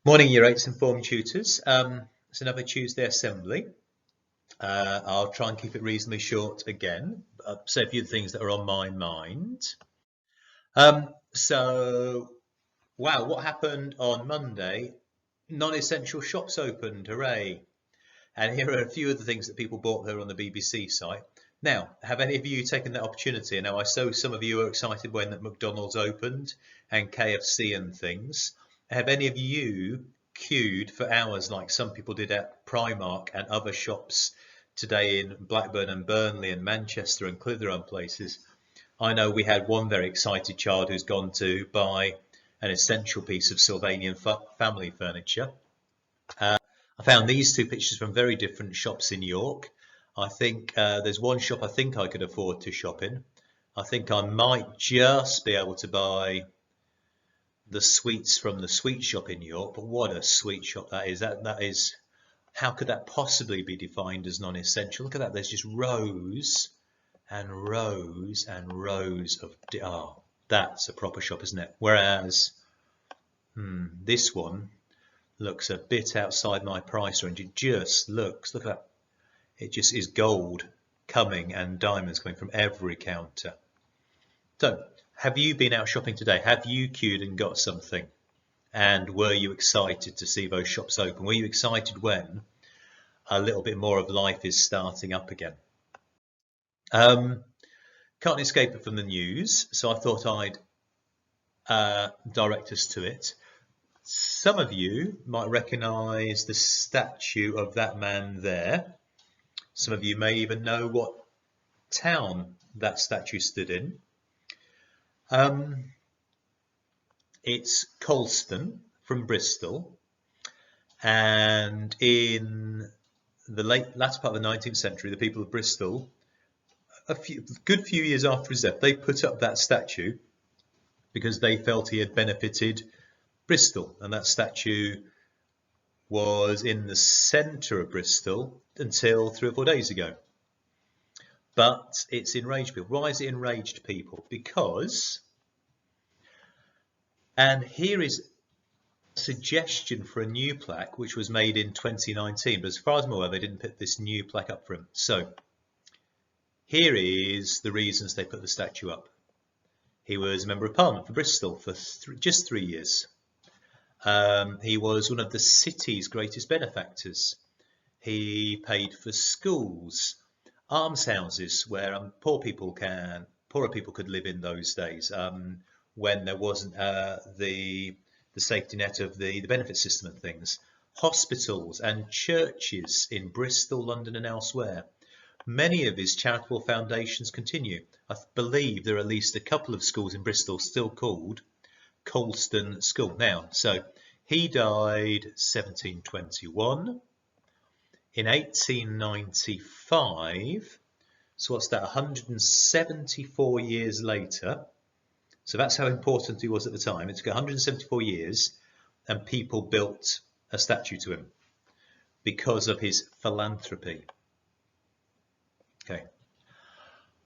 Morning, Year 8's Informed Tutors. It's another Tuesday assembly. I'll try and keep it reasonably short again. Say a few things that are on my mind. Wow, what happened on Monday? Non-essential shops opened, hooray. And here are a few of the things that people bought there on the BBC site. Now, have any of you taken that opportunity? Now, I saw some of you were excited when McDonald's opened and KFC and things. Have any of you queued for hours like some people did at Primark and other shops today in Blackburn and Burnley and Manchester and Clitheroe and places? I know we had one very excited child who's gone to buy an essential piece of Sylvanian family furniture. I found these two pictures from very different shops in York. I think there's one shop I think I could afford to shop in. I think I might just be able to buy the sweets from the sweet shop in York, but what a sweet shop that is. That is, how could that possibly be defined as non-essential? Look at that, there's just rows and rows and rows of, that's a proper shop, isn't it? Whereas this one looks a bit outside my price range. It just looks, look at that, it just is gold coming and diamonds coming from every counter. So, have you been out shopping today? Have you queued and got something? And were you excited to see those shops open? Were you excited when a little bit more of life is starting up again? Can't escape it from the news, so I thought I'd direct us to it. Some of you might recognise the statue of that man there. Some of you may even know what town that statue stood in. It's Colston from Bristol, and in the latter part of the 19th century, the people of Bristol, a good few years after his death, they put up that statue because they felt he had benefited Bristol, and that statue was in the centre of Bristol until 3 or 4 days ago. But it's enraged people. Why is it enraged people? Because, and here is a suggestion for a new plaque which was made in 2019, but as far as I'm aware they didn't put this new plaque up for him. So here is the reasons they put the statue up. He was a Member of Parliament for Bristol for just 3 years. He was one of the city's greatest benefactors. He paid for schools, almshouses where poorer people could live in those days, when there wasn't the safety net of the benefit system and things. Hospitals and churches in Bristol, London and elsewhere. Many of his charitable foundations continue. I believe there are at least a couple of schools in Bristol still called Colston School now. So he died 1721. In 1895, so what's that, 174 years later, so that's how important he was at the time. It took 174 years and people built a statue to him because of his philanthropy. Okay.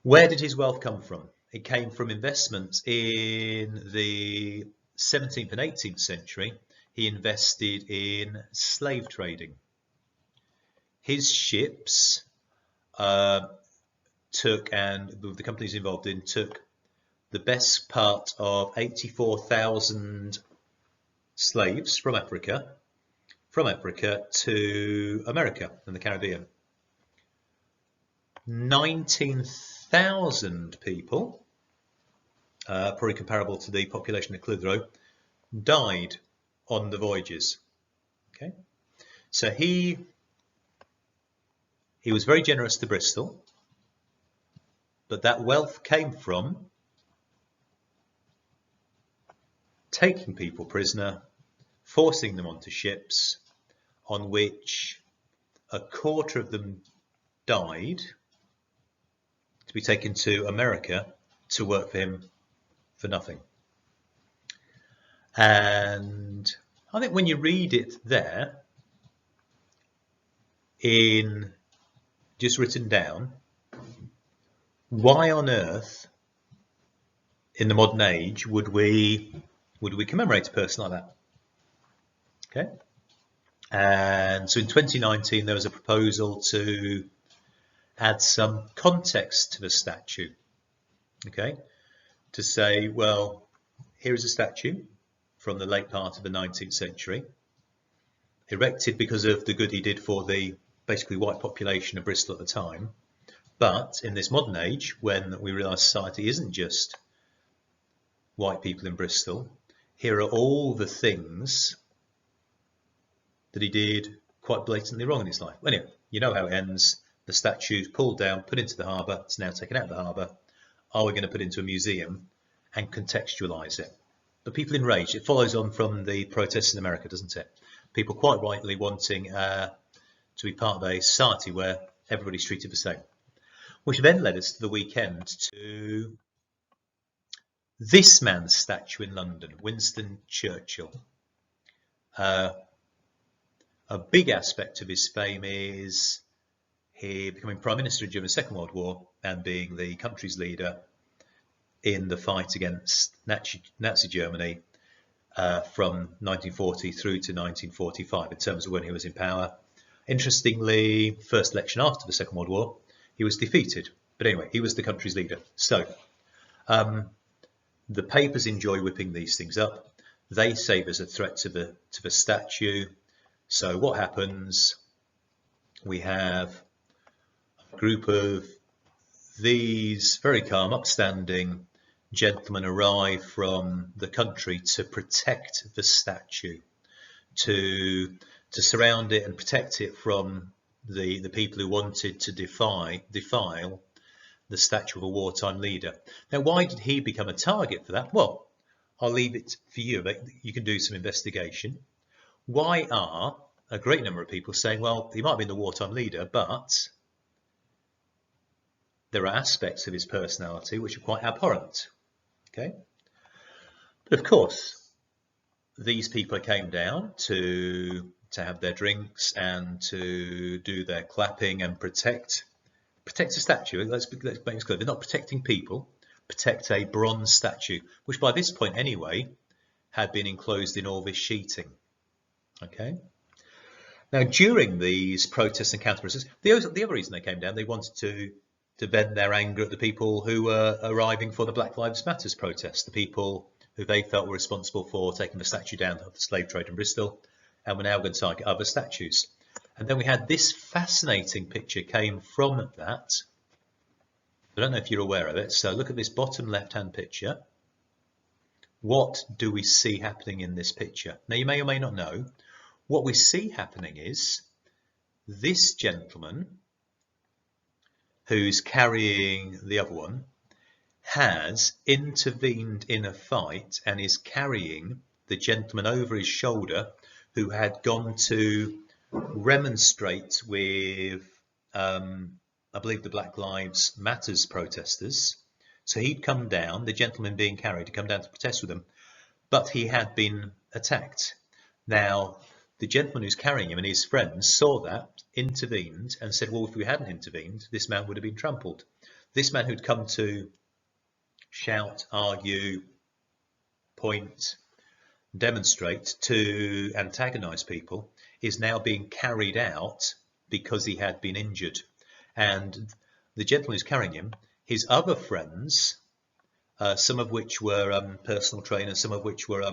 Where did his wealth come from? It came from investments in the 17th and 18th century. He invested in slave trading. His ships took, and the companies involved in, took the best part of 84,000 slaves from Africa to America and the Caribbean. 19,000 people, probably comparable to the population of Clitheroe, died on the voyages. Okay, so he was very generous to Bristol, but that wealth came from taking people prisoner, forcing them onto ships on which a quarter of them died to be taken to America to work for him for nothing. And I think when you read it there, in just written down, why on earth in the modern age would we commemorate a person like that? Okay, and so in 2019 there was a proposal to add some context to the statue. Okay, to say, well, here is a statue from the late part of the 19th century, erected because of the good he did for the basically white population of Bristol at the time. But in this modern age, when we realise society isn't just white people in Bristol, here are all the things that he did quite blatantly wrong in his life. Anyway, you know how it ends. The statue's pulled down, put into the harbour. It's now taken out of the harbour. Are we going to put it into a museum and contextualise it? But people enraged. It follows on from the protests in America, doesn't it? People quite rightly wanting to be part of a society where everybody's treated the same. Which then led us to the weekend to this man's statue in London, Winston Churchill. A big aspect of his fame is he becoming Prime Minister during the Second World War and being the country's leader in the fight against Nazi Germany from 1940 through to 1945 in terms of when he was in power. Interestingly, first election after the Second World War, he was defeated. But anyway, he was the country's leader. So the papers enjoy whipping these things up. They say there's a threat to the statue. So what happens? We have a group of these very calm, upstanding gentlemen arrive from the country to protect the statue, to surround it and protect it from the people who wanted to defile the statue of a wartime leader. Now, why did he become a target for that? Well, I'll leave it for you. You can do some investigation. Why are a great number of people saying, well, he might have been the wartime leader, but there are aspects of his personality which are quite abhorrent. Okay, but of course, these people came down to have their drinks and to do their clapping and protect a statue. Let's make this clear. They're not protecting people. Protect a bronze statue, which by this point anyway had been enclosed in all this sheeting. Okay. Now, during these protests and counter-protests, the other reason they came down, they wanted to vent their anger at the people who were arriving for the Black Lives Matter protest, the people who they felt were responsible for taking the statue down of the slave trade in Bristol, and were now going to target other statues. And then we had this fascinating picture came from that. I don't know if you're aware of it. So look at this bottom left-hand picture. What do we see happening in this picture? Now, you may or may not know. What we see happening is this gentleman who's carrying the other one has intervened in a fight and is carrying the gentleman over his shoulder who had gone to remonstrate with, I believe, the Black Lives Matters protesters. So he'd come down, the gentleman being carried, to come down to protest with them, but he had been attacked. Now, the gentleman who's carrying him and his friends saw that, intervened, and said, well, if we hadn't intervened, this man would have been trampled. This man who'd come to shout, argue, point, demonstrate, to antagonize people, is now being carried out because he had been injured. And the gentleman who's carrying him, his other friends, some of which were personal trainers, some of which were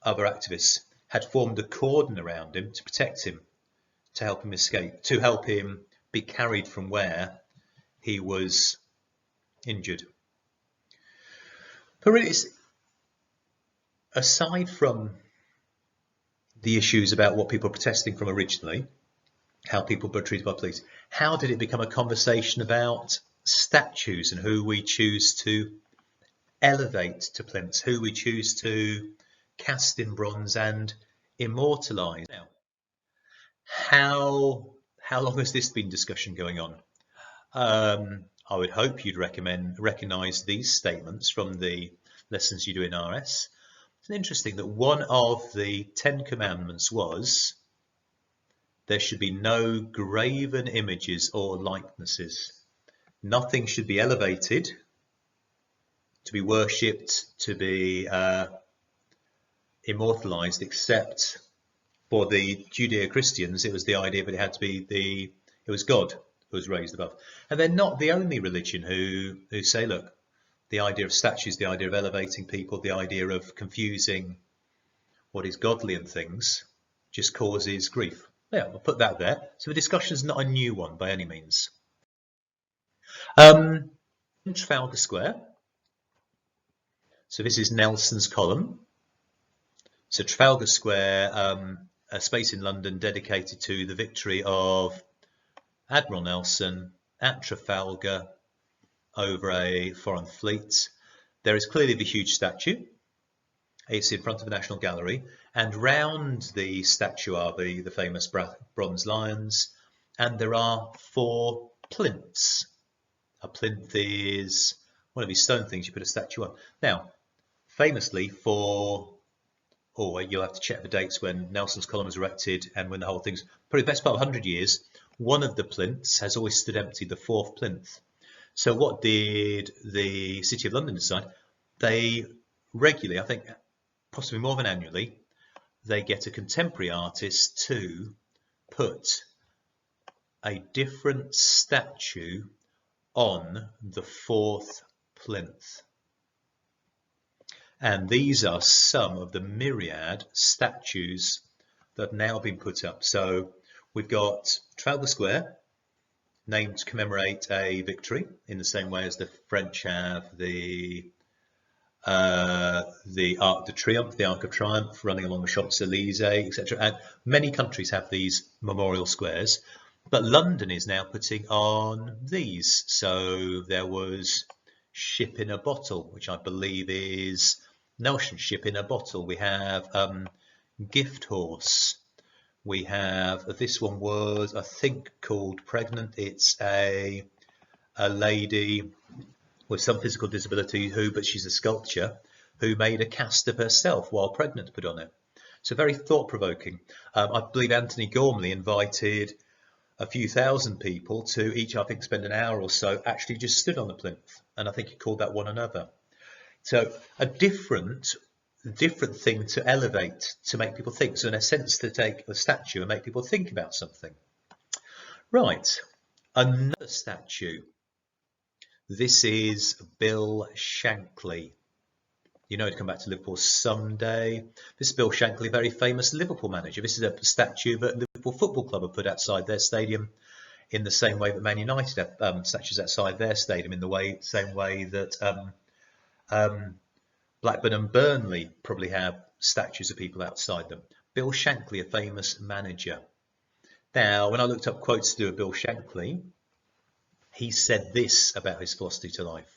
other activists, had formed a cordon around him to protect him, to help him escape, to help him be carried from where he was injured. But really, aside from the issues about what people were protesting from originally, how people were treated by police, how did it become a conversation about statues and who we choose to elevate to plinths, who we choose to cast in bronze and immortalise? Now, how long has this been discussion going on? I would hope you'd recognise these statements from the lessons you do in RS. It's interesting that one of the 10 commandments was there should be no graven images or likenesses. Nothing should be elevated to be worshipped, to be immortalised, except For the Judeo-Christians, it was the idea that it had to be it was God who was raised above. And they're not the only religion who say, look, the idea of statues, the idea of elevating people, the idea of confusing what is godly and things just causes grief. Yeah, I'll put that there. So the discussion is not a new one by any means. Trafalgar Square. So this is Nelson's column. So Trafalgar Square, a space in London dedicated to the victory of Admiral Nelson at Trafalgar over a foreign fleet. There is clearly the huge statue. It's in front of the National Gallery, and round the statue are the famous bronze lions, and there are 4 plinths. A plinth is one of these stone things you put a statue on. Now, famously you'll have to check the dates when Nelson's column was erected and when the whole thing's probably the best part of 100 years, one of the plinths has always stood empty, the 4th plinth. So what did the City of London decide? They regularly, I think possibly more than annually, they get a contemporary artist to put a different statue on the 4th plinth. And these are some of the myriad statues that have now been put up. So we've got Trafalgar Square, named to commemorate a victory in the same way as the French have the Arc de Triomphe, the Arc of Triumph, running along the Champs-Elysees, etc. And many countries have these memorial squares, but London is now putting on these. So there was Ship in a Bottle, which I believe is Nelson's ship in a bottle. We have Gift Horse. We have, this one was, I think, called Pregnant. It's a lady with some physical disability but she's a sculptor, who made a cast of herself while pregnant to put on it. So very thought-provoking. I believe Anthony Gormley invited a few thousand people to each, I think, spend an hour or so actually just stood on the plinth, and I think he called that one another. So a different thing to elevate, to make people think. So in a sense, to take a statue and make people think about something. Right, another statue. This is Bill Shankly. You know he'd come back to Liverpool someday. This is Bill Shankly, very famous Liverpool manager. This is a statue that Liverpool Football Club have put outside their stadium, in the same way that Man United have statues outside their stadium, in the same way that Blackburn and Burnley probably have statues of people outside them. Bill Shankly, a famous manager. Now, when I looked up quotes to do with Bill Shankly, he said this about his philosophy to life.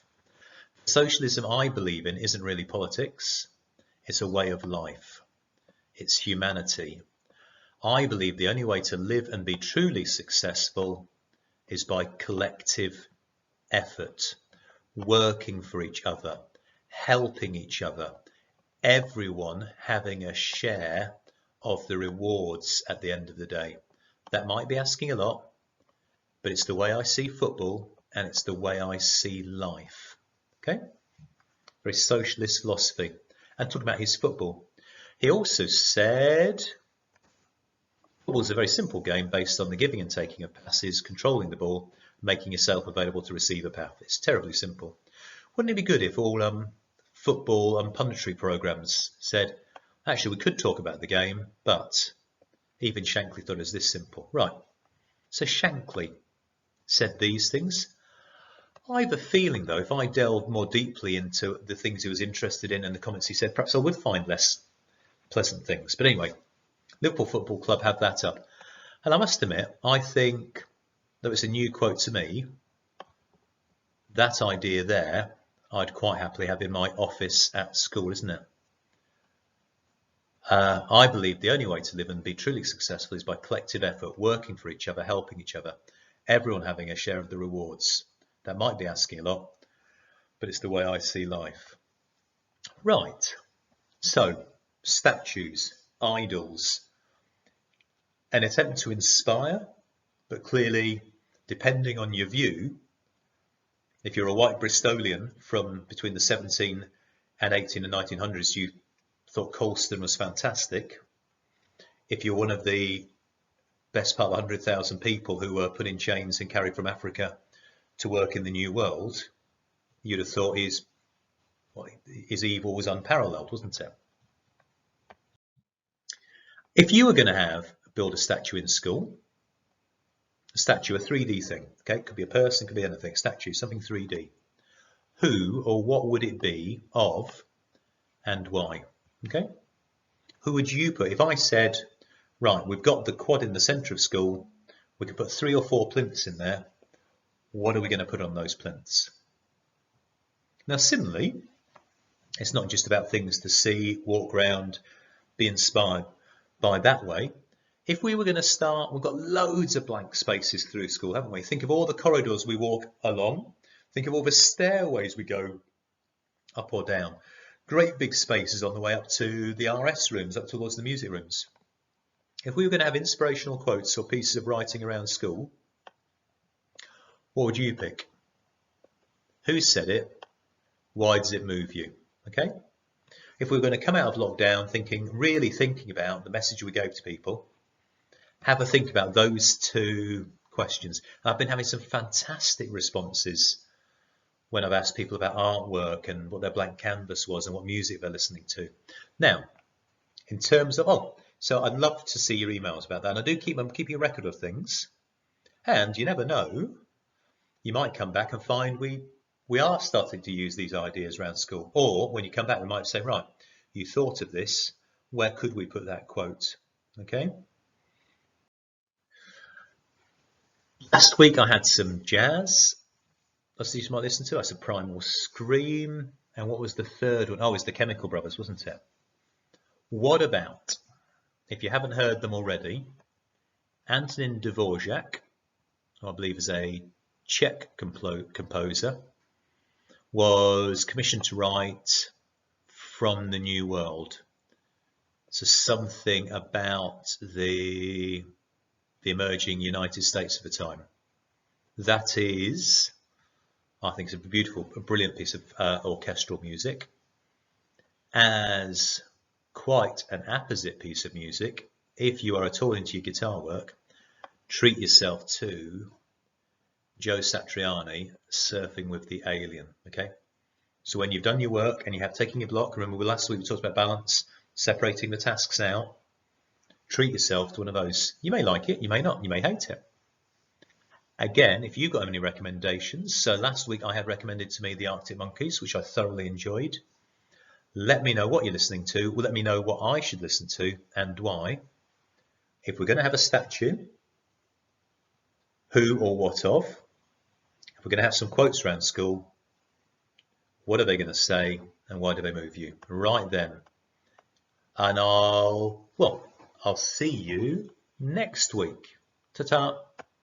Socialism I believe in isn't really politics, it's a way of life. It's humanity. I believe the only way to live and be truly successful is by collective effort, working for each other, helping each other, everyone having a share of the rewards at the end of the day. That might be asking a lot, but it's the way I see football and it's the way I see life. Okay? Very socialist philosophy. And talking about his football, he also said football is a very simple game based on the giving and taking of passes, controlling the ball, making yourself available to receive a pass. It's terribly simple. Wouldn't it be good if all football and punditry programs said, actually, we could talk about the game, but even Shankly thought it was this simple. Right. So Shankly said these things. I have a feeling, though, if I delved more deeply into the things he was interested in and the comments he said, perhaps I would find less pleasant things. But anyway, Liverpool Football Club have that up. And I must admit, I think that was a new quote to me. That idea there, I'd quite happily have in my office at school, isn't it? I believe the only way to live and be truly successful is by collective effort, working for each other, helping each other, everyone having a share of the rewards. That might be asking a lot, but it's the way I see life. Right, so statues, idols, an attempt to inspire, but clearly, depending on your view, if you're a white Bristolian from between the 17 and 18 and 1900s, you thought Colston was fantastic. if you're one of the best part of 100,000 people who were put in chains and carried from Africa to work in the New World, you'd have thought his evil was unparalleled, wasn't it? If you were going to build a statue in school, a statue, a 3D thing, okay, it could be a person, it could be anything, statue, something 3D. Who or what would it be of and why? Okay, who would you put? If I said, right, we've got the quad in the centre of school, we could put 3 or 4 plinths in there, what are we going to put on those plinths? Now, similarly, it's not just about things to see, walk around, be inspired by that way. If we were going to start, we've got loads of blank spaces through school, haven't we? Think of all the corridors we walk along. Think of all the stairways we go up or down. Great big spaces on the way up to the RS rooms, up towards the music rooms. If we were going to have inspirational quotes or pieces of writing around school, what would you pick? Who said it? Why does it move you? Okay. If we were going to come out of lockdown really thinking about the message we gave to people, have a think about those 2 questions. I've been having some fantastic responses when I've asked people about artwork and what their blank canvas was and what music they're listening to. Now, in terms of, so I'd love to see your emails about that. And I do I'm keeping a record of things. And you never know, you might come back and find we are starting to use these ideas around school. Or when you come back, we might say, right, you thought of this, where could we put that quote? Okay. Last week I had some jazz. You might listen to. I said Primal Scream. And what was the third one? Oh, it's the Chemical Brothers, wasn't it? What about, if you haven't heard them already, Antonin Dvorak, who I believe is a Czech composer, was commissioned to write From the New World. So something about the emerging United States of the time. That is, I think, it's a brilliant piece of orchestral music. As quite an apposite piece of music, if you are at all into your guitar work, treat yourself to Joe Satriani, Surfing with the Alien. Okay, so when you've done your work and you have taken your block, remember last week we talked about balance, separating the tasks out, treat yourself to one of those. You may like it, you may not, you may hate it. Again, if you've got any recommendations, so last week I had recommended to me the Arctic Monkeys, which I thoroughly enjoyed. Let me know what you're listening to. Let me know what I should listen to and why. If we're going to have a statue, who or what of? If we're going to have some quotes around school, what are they going to say and why do they move you? Right then. And I'll see you next week. Ta-ta.